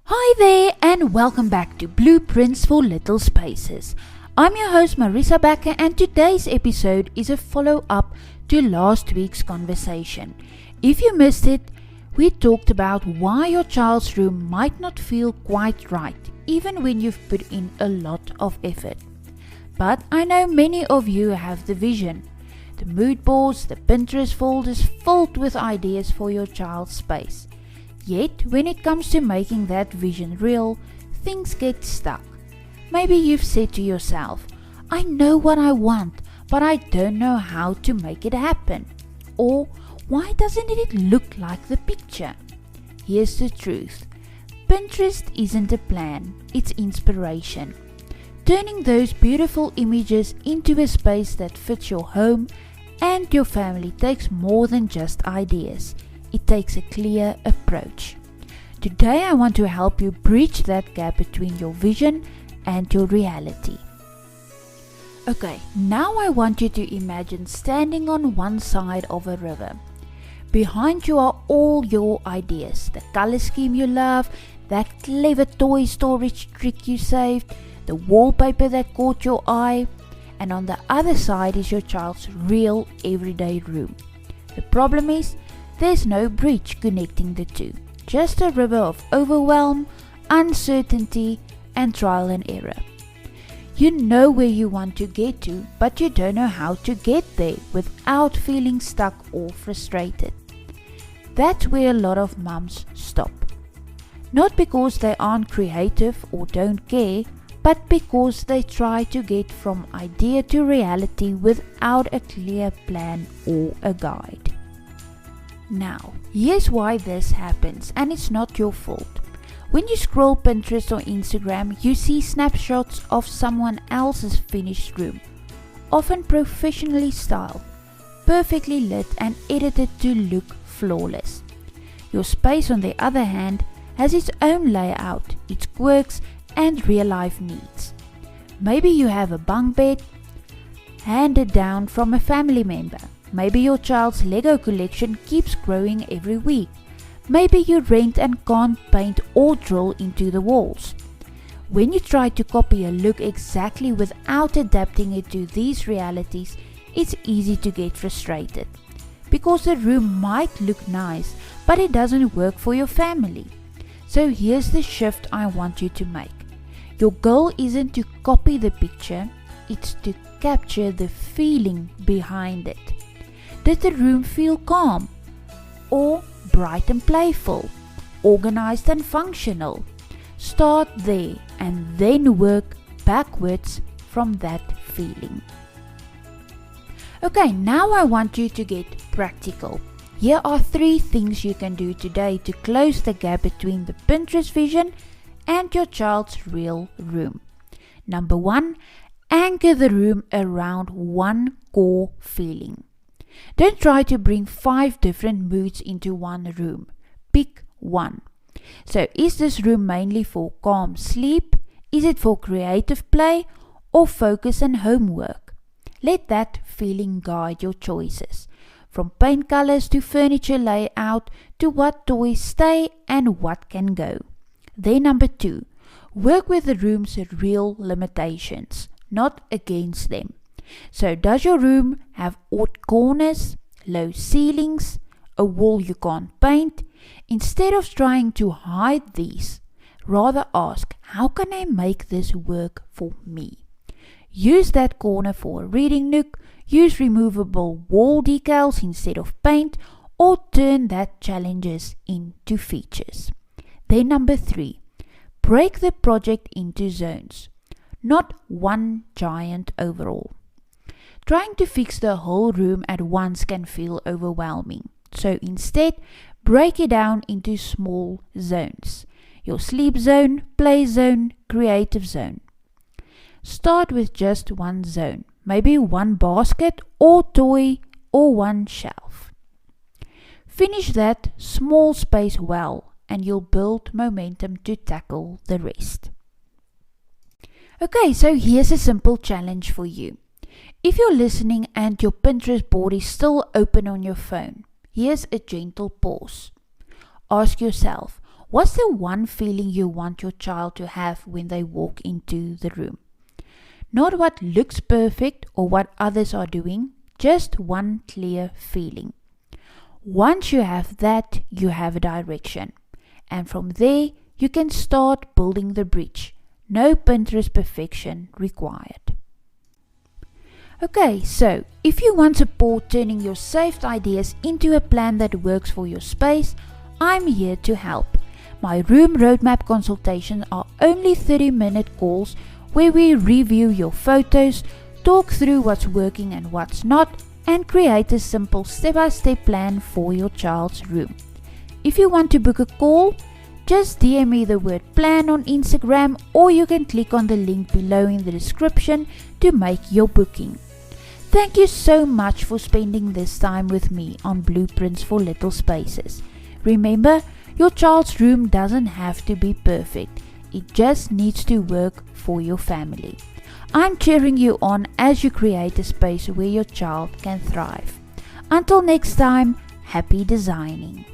Hi there and welcome back to Blueprints for Little Spaces. I'm your host Marisa Bakker and today's episode is a follow-up to last week's conversation. If you missed it, we talked about why your child's room might not feel quite right even when you've put in a lot of effort. But I know many of you have the vision. The mood boards, the Pinterest folders filled with ideas for your child's space. Yet, when it comes to making that vision real, things get stuck. Maybe you've said to yourself, I know what I want, but I don't know how to make it happen. Or, why doesn't it look like the picture? Here's the truth. Pinterest isn't a plan, it's inspiration. Turning those beautiful images into a space that fits your home and your family takes more than just ideas. It takes a clear approach. Today I want to help you bridge that gap between your vision and your reality. Okay, now I want you to imagine standing on one side of a river. Behind you are all your ideas, the color scheme you love, that clever toy storage trick you saved, the wallpaper that caught your eye, and on the other side is your child's real everyday room. The problem is, there's no bridge connecting the two, just a river of overwhelm, uncertainty, and trial and error. You know where you want to get to, but you don't know how to get there without feeling stuck or frustrated. That's where a lot of mums stop. Not because they aren't creative or don't care, but because they try to get from idea to reality without a clear plan or a guide. Now, here's why this happens, and it's not your fault. When you scroll Pinterest or Instagram, you see snapshots of someone else's finished room, often professionally styled, perfectly lit and edited to look flawless. Your space, on the other hand, has its own layout, its quirks and real-life needs. Maybe you have a bunk bed handed down from a family member. Maybe your child's Lego collection keeps growing every week. Maybe you rent and can't paint or drill into the walls. When you try to copy a look exactly without adapting it to these realities, it's easy to get frustrated. Because the room might look nice, but it doesn't work for your family. So here's the shift I want you to make. Your goal isn't to copy the picture, it's to capture the feeling behind it. Did the room feel calm? Or bright and playful? Organized and functional? Start there and then work backwards from that feeling. Okay, now I want you to get practical. Here are 3 things you can do today to close the gap between the Pinterest vision and your child's real room. Number 1, anchor the room around one core feeling. Don't try to bring 5 different moods into one room. Pick one. So, is this room mainly for calm sleep? Is it for creative play or focus and homework? Let that feeling guide your choices. From paint colors to furniture layout to what toys stay and what can go. Then number 2, work with the room's real limitations, not against them. So does your room have odd corners, low ceilings, a wall you can't paint? Instead of trying to hide these, rather ask, how can I make this work for me? Use that corner for a reading nook, use removable wall decals instead of paint, or turn that challenges into features. Then number 3, break the project into zones, not one giant overhaul. Trying to fix the whole room at once can feel overwhelming. So instead, break it down into small zones. Your sleep zone, play zone, creative zone. Start with just one zone, maybe one basket or toy or one shelf. Finish that small space well and you'll build momentum to tackle the rest. Okay, so here's a simple challenge for you. If you're listening and your Pinterest board is still open on your phone, here's a gentle pause. Ask yourself, What's the one feeling you want your child to have when they walk into the room? Not what looks perfect or what others are doing, just one clear feeling. Once you have that, you have a direction. And from there, you can start building the bridge. No Pinterest perfection required. Okay, so if you want support turning your saved ideas into a plan that works for your space, I'm here to help. My room roadmap consultations are only 30-minute calls where we review your photos, talk through what's working and what's not, and create a simple step-by-step plan for your child's room. If you want to book a call, just DM me the word plan on Instagram, or you can click on the link below in the description to make your booking. Thank you so much for spending this time with me on Blueprints for Little Spaces. Remember, your child's room doesn't have to be perfect. It just needs to work for your family. I'm cheering you on as you create a space where your child can thrive. Until next time, happy designing.